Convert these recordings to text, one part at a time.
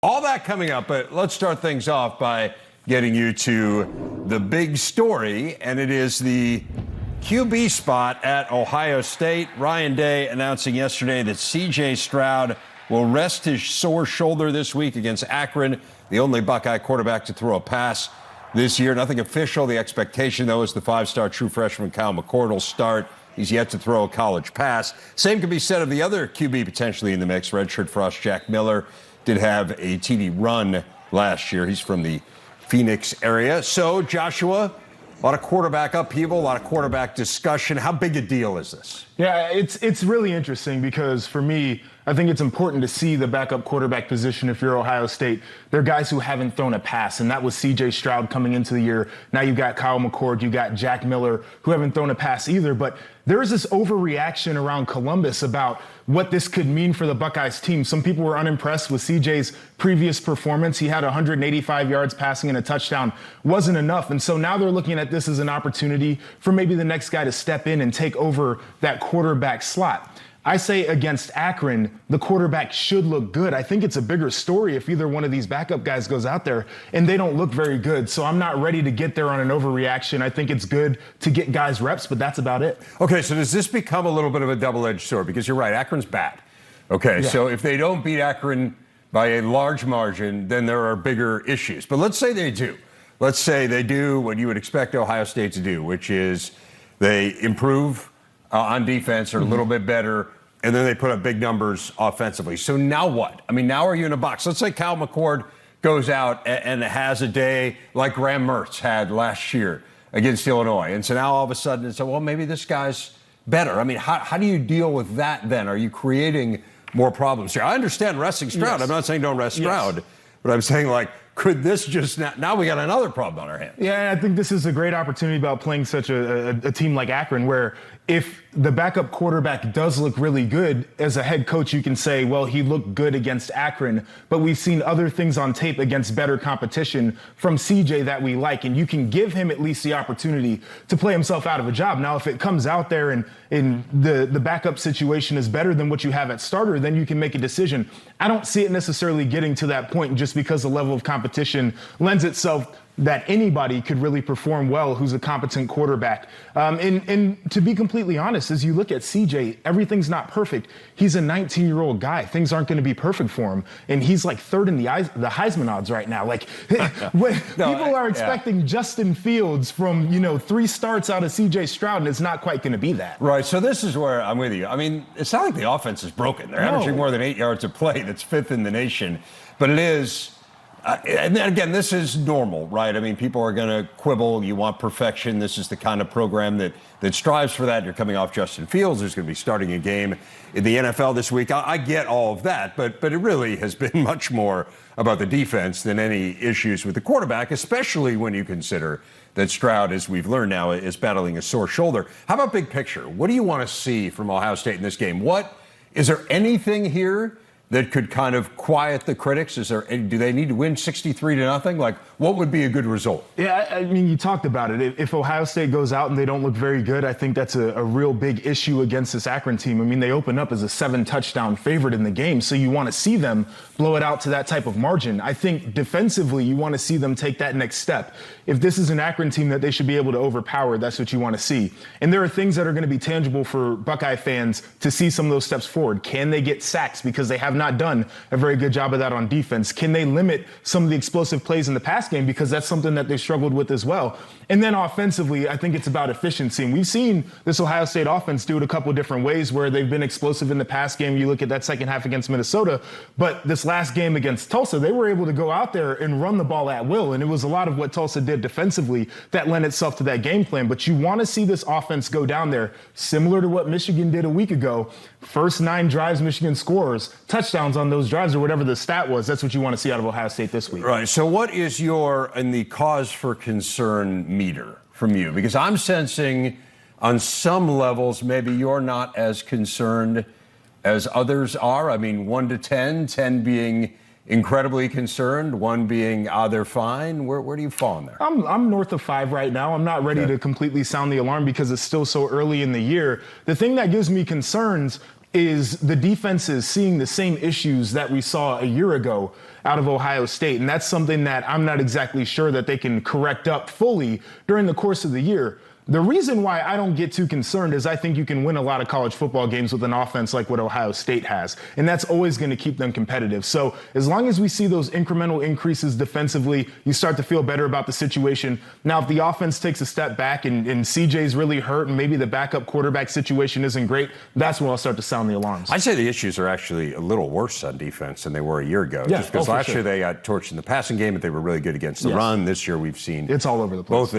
All that coming up, but let's start things off by getting you to the big story, and it is the QB spot at Ohio State. Ryan Day announcing yesterday that C.J. Stroud will rest his sore shoulder this week against Akron, the only Buckeye quarterback to throw a pass this year. Nothing official. The expectation, though, is the five-star true freshman Kyle McCord will start. He's yet to throw a college pass. Same can be said of the other QB potentially in the mix. Redshirt Frost Jack Miller did have a TD run last year. He's from the Phoenix area. So, Joshua, a lot of quarterback upheaval, a lot of quarterback discussion. How big a deal is this? Yeah, it's really interesting because for me, I think it's important to see the backup quarterback position if you're Ohio State. They're guys who haven't thrown a pass, and that was C.J. Stroud coming into the year. Now you've got Kyle McCord, you've got Jack Miller, who haven't thrown a pass either. But there is this overreaction around Columbus about what this could mean for the Buckeyes team. Some people were unimpressed with C.J.'s previous performance. He had 185 yards passing and a touchdown. Wasn't enough. And so now they're looking at this as an opportunity for maybe the next guy to step in and take over that quarterback slot. I say against Akron, the quarterback should look good. I think it's a bigger story if either one of these backup guys goes out there and they don't look very good. So I'm not ready to get there on an overreaction. I think it's good to get guys reps, but that's about it. Okay, so does this become a little bit of a double-edged sword? Because you're right, Akron's bad. Okay, yeah. So if they don't beat Akron by a large margin, then there are bigger issues. But let's say they do. Let's say they do what you would expect Ohio State to do, which is they improve on defense, are a little bit better, and then they put up big numbers offensively. So now what? I mean, now are you in a box? Let's say Kyle McCord goes out and has a day like Graham Mertz had last year against Illinois. And so now all of a sudden it's, well, maybe this guy's better. I mean, how do you deal with that then? Are you creating more problems here? I understand resting Stroud. Yes. I'm not saying don't rest Stroud, but I'm saying, like, could this just now we got another problem on our hands? Yeah, I think this is a great opportunity about playing such a team like Akron, where if the backup quarterback does look really good, as a head coach, you can say, well, he looked good against Akron, but we've seen other things on tape against better competition from CJ that we like, and you can give him at least the opportunity to play himself out of a job. Now, if it comes out there and the backup situation is better than what you have at starter, then you can make a decision. I don't see it necessarily getting to that point just because the level of competition lends itself that anybody could really perform well who's a competent quarterback. And to be completely honest, as you look at CJ, everything's not perfect. He's a 19-year-old guy. Things aren't going to be perfect for him. And he's like third in the Heisman odds right now. Like, when people are expecting Justin Fields from, 3 starts out of CJ Stroud, and it's not quite going to be that. Right. So this is where I'm with you. I mean, it's not like the offense is broken. They're averaging more than 8 yards a play. That's 5th in the nation. But it is... and again, this is normal, right? I mean, people are going to quibble. You want perfection. This is the kind of program that strives for that. You're coming off Justin Fields, who's going to be starting a game in the NFL this week. I get all of that, but it really has been much more about the defense than any issues with the quarterback, especially when you consider that Stroud, as we've learned now, is battling a sore shoulder. How about big picture? What do you want to see from Ohio State in this game? Is there anything here that could kind of quiet the critics? Do they need to win 63-0? Like, what would be a good result? Yeah, I mean, you talked about it. If Ohio State goes out and they don't look very good, I think that's a real big issue against this Akron team. I mean, they open up as a 7-touchdown favorite in the game, so you want to see them blow it out to that type of margin. I think defensively, you want to see them take that next step. If this is an Akron team that they should be able to overpower, that's what you want to see. And there are things that are going to be tangible for Buckeye fans to see some of those steps forward. Can they get sacks? Because they have not done a very good job of that on defense. Can they limit some of the explosive plays in the pass game? Because that's something that they struggled with as well. And then offensively, I think it's about efficiency. And we've seen this Ohio State offense do it a couple of different ways where they've been explosive in the pass game. You look at that second half against Minnesota. But this last game against Tulsa, they were able to go out there and run the ball at will. And it was a lot of what Tulsa did defensively that lent itself to that game plan. But you want to see this offense go down there, similar to what Michigan did a week ago. First 9 drives, Michigan scores touchdowns on those drives or whatever the stat was. That's what you want to see out of Ohio State this week. Right. So what is in the cause for concern meter from you? Because I'm sensing on some levels maybe you're not as concerned as others are. I mean, 1 to 10, 10 being incredibly concerned, 1 being they're fine. Where do you fall in there? I'm north of 5 right now. I'm not ready to completely sound the alarm because it's still so early in the year. The thing that gives me concerns is the defense is seeing the same issues that we saw a year ago out of Ohio State. And that's something that I'm not exactly sure that they can correct up fully during the course of the year. The reason why I don't get too concerned is I think you can win a lot of college football games with an offense like what Ohio State has, and that's always going to keep them competitive. So as long as we see those incremental increases defensively, you start to feel better about the situation. Now, if the offense takes a step back and CJ's really hurt and maybe the backup quarterback situation isn't great, that's when I'll start to sound the alarms. I'd say the issues are actually a little worse on defense than they were a year ago. Yeah, just because last year they got torched in the passing game, but they were really good against the run. This year we've seen it's all over the place.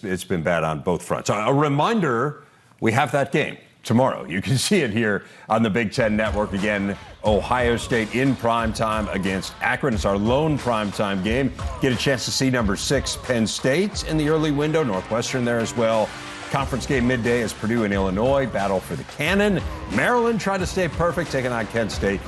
It's been bad on both fronts. A reminder, we have that game tomorrow. You can see it here on the Big Ten Network. Again, Ohio State in primetime against Akron. It's our lone primetime game. Get a chance to see number 6 Penn State in the early window. Northwestern there as well. Conference game midday as Purdue and Illinois battle for the cannon. Maryland trying to stay perfect, taking on Kent State.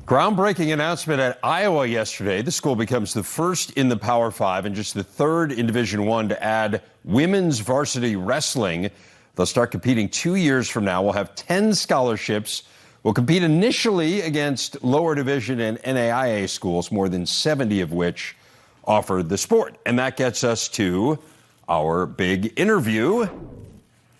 Groundbreaking announcement at Iowa yesterday. The school becomes the first in the Power 5 and just the third in Division I to add women's varsity wrestling. They'll start competing 2 years from now. We'll have 10 scholarships. We'll compete initially against lower division and NAIA schools, more than 70 of which offer the sport. And that gets us to our big interview.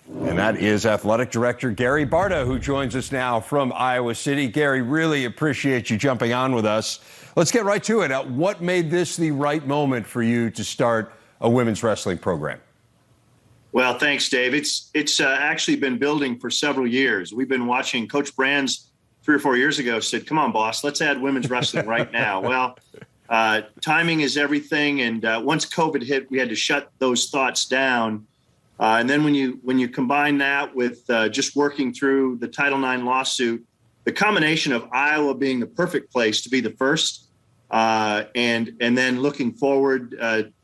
And that is Athletic Director Gary Barta, who joins us now from Iowa City. Gary, really appreciate you jumping on with us. Let's get right to it. What made this the right moment for you to start a women's wrestling program? Well, thanks, Dave. It's actually been building for several years. We've been watching Coach Brands 3 or 4 years ago said, come on, boss, let's add women's wrestling right now. Well, timing is everything. And once COVID hit, we had to shut those thoughts down. And then when you combine that with just working through the Title IX lawsuit, the combination of Iowa being the perfect place to be the first, and then looking forward,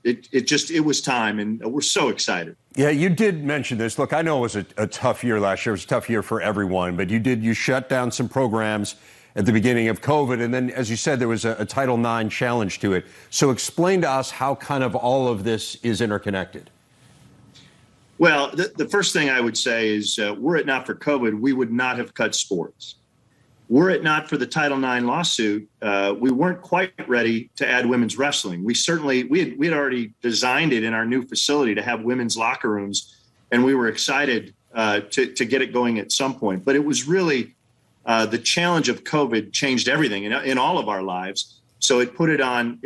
it was time, and we're so excited. Yeah, you did mention this. Look, I know it was a tough year last year. It was a tough year for everyone, but you shut down some programs at the beginning of COVID, and then, as you said, there was a Title IX challenge to it. So explain to us how kind of all of this is interconnected. Well, the first thing I would say is were it not for COVID, we would not have cut sports. Were it not for the Title IX lawsuit, we weren't quite ready to add women's wrestling. We had already designed it in our new facility to have women's locker rooms, and we were excited to get it going at some point. But it was really the challenge of COVID changed everything in all of our lives. So it put it on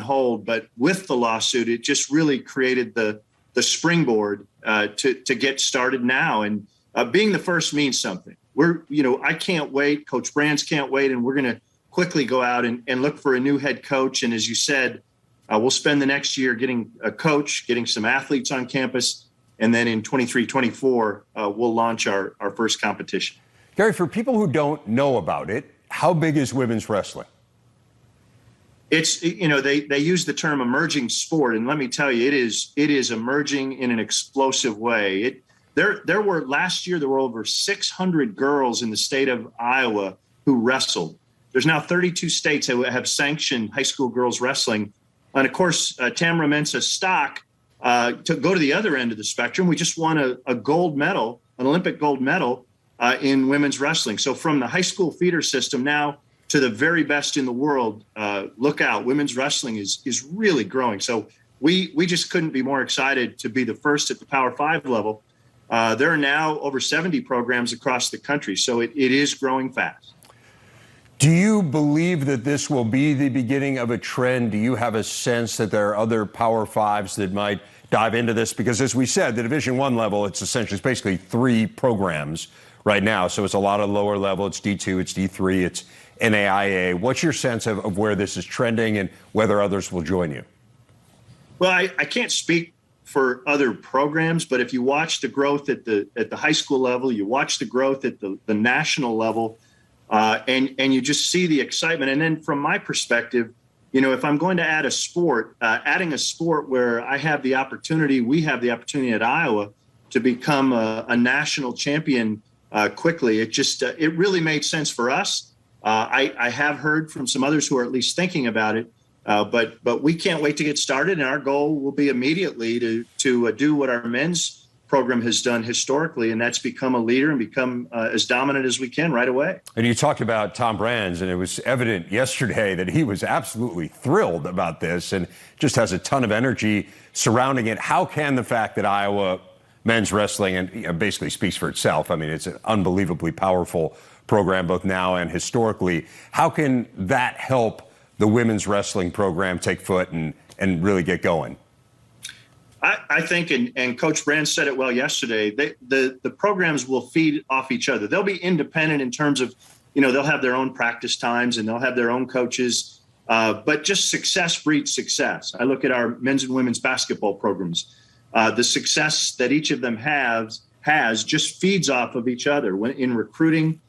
hold. But with the lawsuit, it just really created the springboard to get started now. And being the first means something. I can't wait. Coach Brands can't wait. And we're going to quickly go out and look for a new head coach. And as you said, we'll spend the next year getting a coach, getting some athletes on campus. And then in 23-24, we'll launch our first competition. Gary, for people who don't know about it, how big is women's wrestling? It's, they use the term emerging sport, and let me tell you, it is emerging in an explosive way. Last year there were over 600 girls in the state of Iowa who wrestled. There's now 32 states that have sanctioned high school girls wrestling, and of course, Tamara Mensah Stock, to go to the other end of the spectrum, we just won a gold medal, an Olympic gold medal in women's wrestling. So from the high school feeder system now to the very best in the world, look out, women's wrestling is really growing. So we just couldn't be more excited to be the first at the Power 5 level. There are now over 70 programs across the country, so it is growing fast. Do you believe that this will be the beginning of a trend? Do you have a sense that there are other Power 5s that might dive into this? Because as we said, the Division I level, it's basically 3 programs right now. So it's a lot of lower level. It's D2, it's D3, it's NAIA. What's your sense of where this is trending and whether others will join you? Well, I can't speak for other programs, but if you watch the growth at the high school level, you watch the growth at the national level, and you just see the excitement. And then from my perspective, if I'm going to add a sport, adding a sport where we have the opportunity at Iowa to become a national champion quickly, it really made sense for us. I have heard from some others who are at least thinking about it, but we can't wait to get started. And our goal will be immediately to do what our men's program has done historically, and that's become a leader and become as dominant as we can right away. And you talked about Tom Brands, and it was evident yesterday that he was absolutely thrilled about this and just has a ton of energy surrounding it. How can the fact that Iowa men's wrestling, and basically speaks for itself, I mean, it's an unbelievably powerful program both now and historically, how can that help the women's wrestling program take foot and really get going? I think, and Coach Brand said it well yesterday, the programs will feed off each other. They'll be independent in terms of, they'll have their own practice times and they'll have their own coaches, but just success breeds success. I look at our men's and women's basketball programs. The success that each of them has just feeds off of each other. When in recruiting,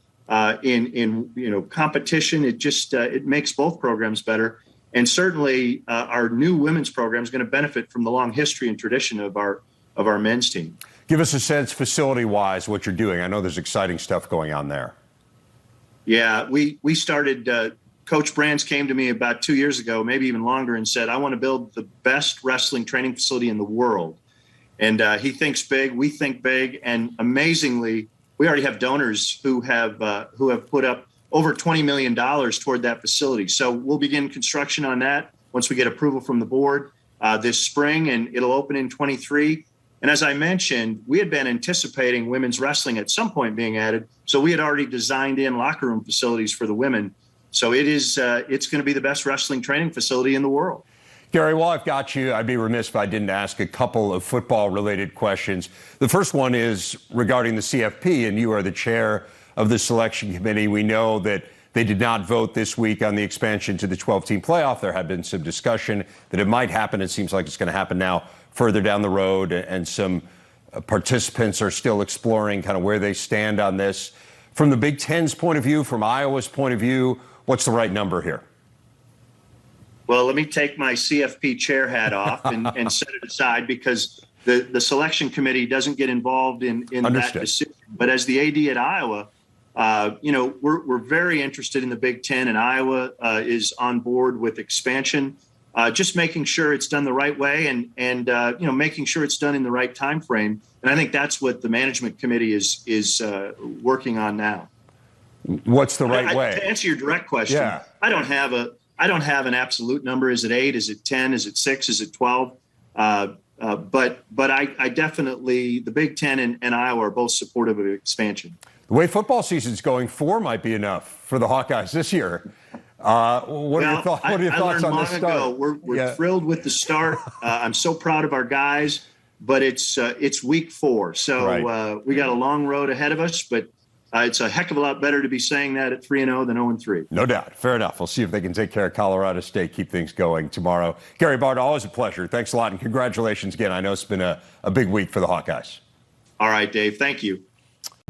in competition, it makes both programs better. And certainly our new women's program is going to benefit from the long history and tradition of our men's team. Give us a sense, facility-wise, what you're doing. I know there's exciting stuff going on there. Yeah, we started, Coach Brands came to me about 2 years ago, maybe even longer, and said, I want to build the best wrestling training facility in the world. And he thinks big, we think big, and amazingly, we already have donors who have put up over $20 million toward that facility. So we'll begin construction on that once we get approval from the board this spring, and it'll open in 23. And as I mentioned, we had been anticipating women's wrestling at some point being added. So we had already designed in locker room facilities for the women. So it's going to be the best wrestling training facility in the world. Gary, while I've got you, I'd be remiss if I didn't ask a couple of football-related questions. The first one is regarding the CFP, and you are the chair of the selection committee. We know that they did not vote this week on the expansion to the 12-team playoff. There had been some discussion that it might happen. It seems like it's going to happen now further down the road, and some participants are still exploring kind of where they stand on this. From the Big Ten's point of view, from Iowa's point of view, what's the right number here? Well, let me take my CFP chair hat off and set it aside, because the selection committee doesn't get involved in that decision. But as the AD at Iowa, we're very interested in the Big Ten, and Iowa is on board with expansion. Just making sure it's done the right way, and making sure it's done in the right time frame. And I think that's what the management committee is working on now. What's the right way? To answer your direct question, yeah. I don't have an absolute number. Is it 8? Is it 10? Is it 6? Is it 12? But I definitely, the Big Ten and Iowa are both supportive of expansion. The way football season's going, 4 might be enough for the Hawkeyes this year. What are your thoughts on this start? We're thrilled with the start. I'm so proud of our guys, but it's week 4. So right. We got a long road ahead of us, but it's a heck of a lot better to be saying that at 3-0 than 0-3. No doubt. Fair enough. We'll see if they can take care of Colorado State, keep things going tomorrow. Gary Barta, always a pleasure. Thanks a lot, and congratulations again. I know it's been a big week for the Hawkeyes. All right, Dave. Thank you.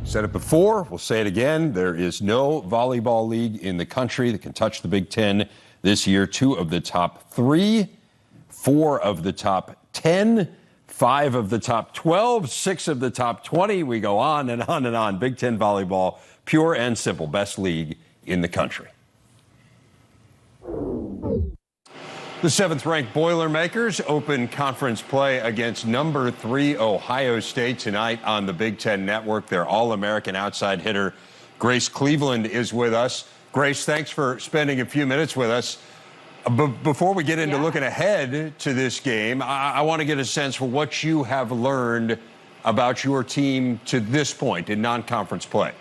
Said it before. We'll say it again. There is no volleyball league in the country that can touch the Big Ten this year. 2 of the top 3, 4 of the top 10, 5 of the top 12, 6 of the top 20. We go on and on and on. Big Ten volleyball, pure and simple, best league in the country. The 7th-ranked Boilermakers open conference play against number 3 Ohio State tonight on the Big Ten Network. Their All-American outside hitter, Grace Cleveland, is with us. Grace, thanks for spending a few minutes with us. Before we get into looking ahead to this game, I want to get a sense for what you have learned about your team to this point in non-conference play.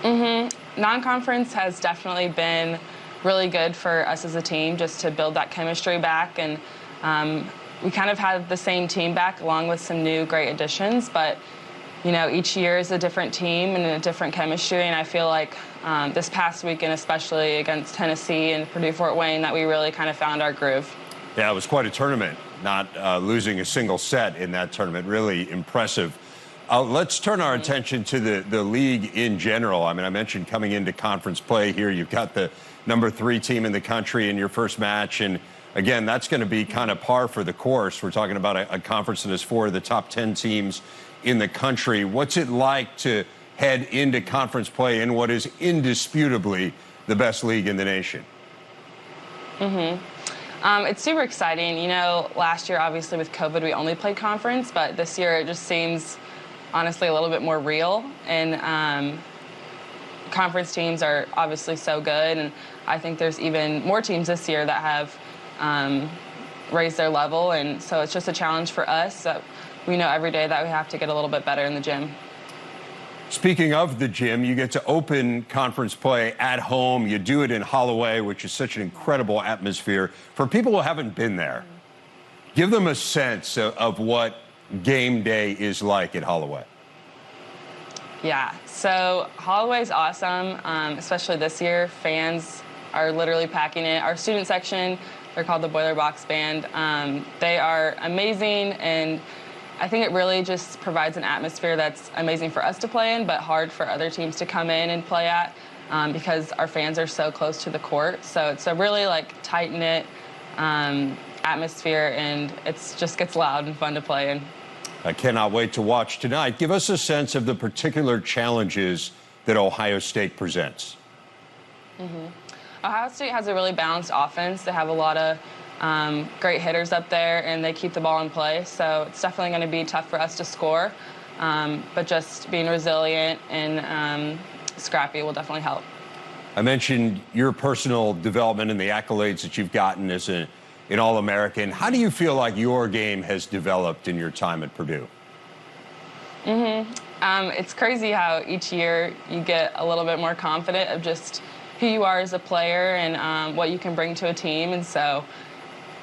Non-conference has definitely been really good for us as a team, just to build that chemistry back. And we kind of had the same team back along with some new great additions. But, each year is a different team and a different chemistry. And I feel like this past weekend, especially against Tennessee and Purdue Fort Wayne, that we really kind of found our groove. Yeah, it was quite a tournament, not losing a single set in that tournament. Really impressive. Let's turn our attention to the league in general. I mean, I mentioned coming into conference play here, you've got the number 3 team in the country in your first match. And again, that's going to be kind of par for the course. We're talking about a conference that is 4 of the top 10 teams in the country. What's it like to head into conference play in what is indisputably the best league in the nation? It's super exciting. You know, last year, obviously, with COVID, we only played conference, but this year it just seems, honestly, a little bit more real. And conference teams are obviously so good, and I think there's even more teams this year that have raised their level, and so it's just a challenge for us. We know every day that we have to get a little bit better in the gym. Speaking of the gym, you get to open conference play at home. You do it in Holloway, which is such an incredible atmosphere. For people who haven't been there, give them a sense of what game day is like at Holloway. Yeah, so Holloway's awesome, especially this year. Fans are literally packing it. Our student section, they're called the Boiler Box Band. They are amazing, and I think it really just provides an atmosphere that's amazing for us to play in, but hard for other teams to come in and play at because our fans are so close to the court. So it's a really tight-knit atmosphere, and it just gets loud and fun to play in. I cannot wait to watch tonight. Give us a sense of the particular challenges that Ohio State presents. Ohio State has a really balanced offense. They have a lot of great hitters up there, and they keep the ball in play. So it's definitely going to be tough for us to score, but just being resilient and scrappy will definitely help. I mentioned your personal development and the accolades that you've gotten as an All-American. How do you feel like your game has developed in your time at Purdue? It's crazy how each year you get a little bit more confident of just who you are as a player and what you can bring to a team. And so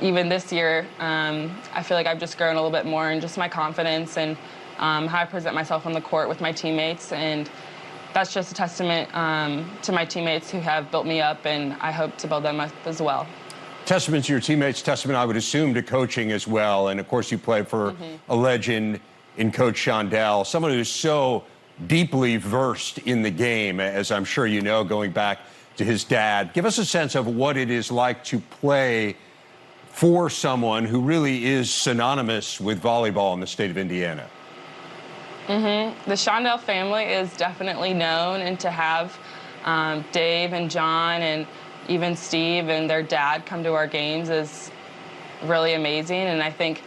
even this year, I feel like I've just grown a little bit more in just my confidence and how I present myself on the court with my teammates. And that's just a testament to my teammates who have built me up, and I hope to build them up as well. Testament to your teammates, testament, I would assume, to coaching as well. And, of course, you play for a legend in Coach Shondell, someone who's so deeply versed in the game, as I'm sure you know, going back to his dad. Give us a sense of what it is like to play for someone who really is synonymous with volleyball in the state of Indiana. The Shondell family is definitely known, and to have Dave and John and even Steve and their dad come to our games is really amazing. And I think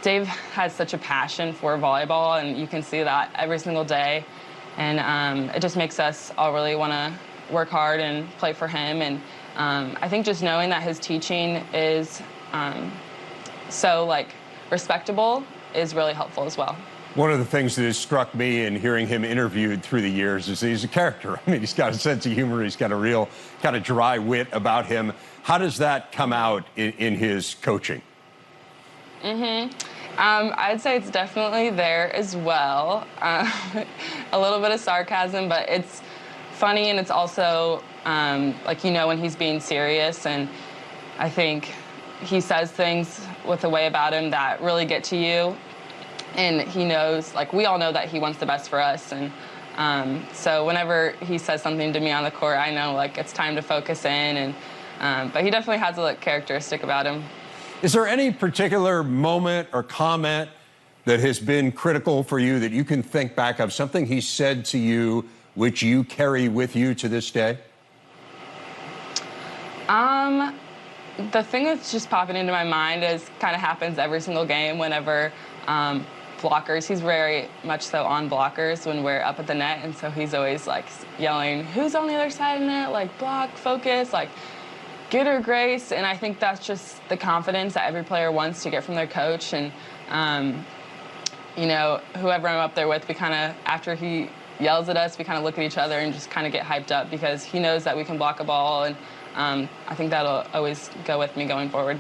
Dave has such a passion for volleyball, and you can see that every single day. And it just makes us all really want to work hard and play for him. And I think just knowing that his teaching is so respectable is really helpful as well. One of the things that has struck me in hearing him interviewed through the years is that he's a character. I mean, he's got a sense of humor. He's got a real kind of dry wit about him. How does that come out in his coaching? I'd say it's definitely there as well. A little bit of sarcasm, but it's funny, and it's also when he's being serious. And I think he says things with a way about him that really get to you. And he knows, we all know that he wants the best for us. And so whenever he says something to me on the court, I know, it's time to focus in. And but he definitely has a characteristic about him. Is there any particular moment or comment that has been critical for you that you can think back of, something he said to you which you carry with you to this day? The thing that's just popping into my mind is kind of happens every single game whenever blockers. He's very much so on blockers when we're up at the net, and so he's always yelling, "Who's on the other side of the net? Block, focus, get her grace." And I think that's just the confidence that every player wants to get from their coach. And whoever I'm up there with, we kind of, after he yells at us, we kind of look at each other and just kind of get hyped up because he knows that we can block a ball, and I think that'll always go with me going forward.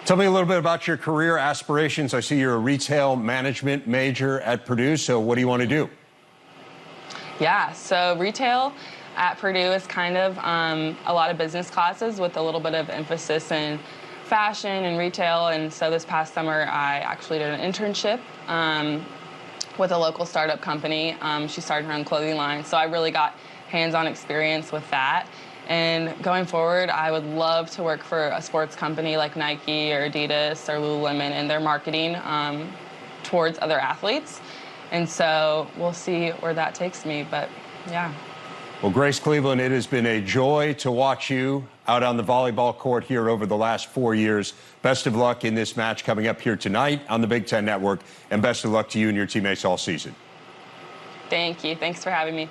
Tell me a little bit about your career aspirations. I see you're a retail management major at Purdue, so what do you want to do? Yeah, so retail at Purdue is kind of a lot of business classes with a little bit of emphasis in fashion and retail. And so this past summer, I actually did an internship with a local startup company. She started her own clothing line, so I really got hands-on experience with that. And going forward, I would love to work for a sports company like Nike or Adidas or Lululemon in their marketing towards other athletes. And so we'll see where that takes me, but yeah. Well, Grace Cleveland, it has been a joy to watch you out on the volleyball court here over the last 4 years. Best of luck in this match coming up here tonight on the Big Ten Network, and best of luck to you and your teammates all season. Thank you. Thanks for having me.